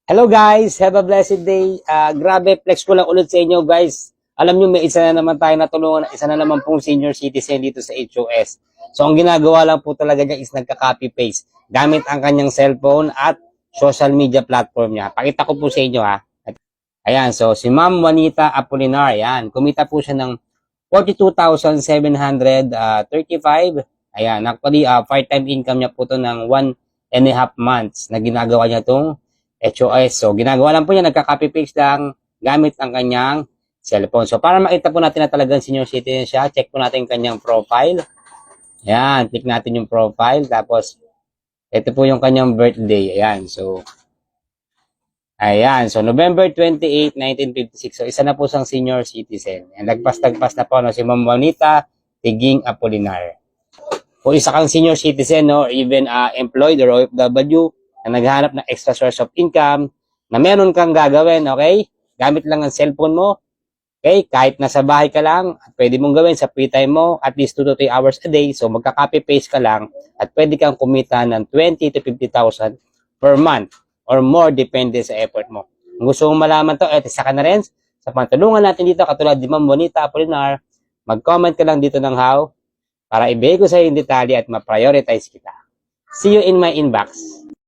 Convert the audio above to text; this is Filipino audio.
Hello guys, have a blessed day. Grabe, flex ko lang ulit sa inyo guys. Alam nyo, may isa na naman tayo natulungan, isa na naman pong senior citizen dito sa HOS. So ang ginagawa lang po talaga niya is nagka-copy paste gamit ang kanyang cellphone at social media platform niya. Pakita ko po sa inyo ha. Ayan, so si Ma'am Juanita Apolinar, ayan, kumita po siya ng 42,735. Ayan, actually, part-time income niya po to ng 1.5 months na ginagawa niya itong HOS. So, ginagawa lang po niya, nagka-copy paste lang gamit ang kanyang cellphone. So, para makita po natin na talagang senior citizen siya, check po natin yung kanyang profile. Ayan, click natin yung profile. Tapos, ito po yung kanyang birthday. Ayan, so, November 28, 1956. So, isa na po siyang senior citizen. And nagpas-tagpas na po, no, si Ma'am Juanita Tiging Apolinar. Kung isa kang senior citizen, no, or even employed or OFW, na naghahanap ng extra source of income, na meron kang gagawin, okay? Gamit lang ang cellphone mo, okay? Kahit nasa bahay ka lang, pwede mong gawin sa free time mo, at least 2 to 3 hours a day, so magka-copy paste ka lang, at pwede kang kumita ng 20 to 50,000 per month, or more, depende sa effort mo. Kung gusto mong malaman to, isa ka na rin, sa pantulungan natin dito, katulad ni Ma'am Juanita Apolinar, mag-comment ka lang dito ng how, para ibigay ko sa iyo yung detalye at ma-prioritize kita. See you in my inbox.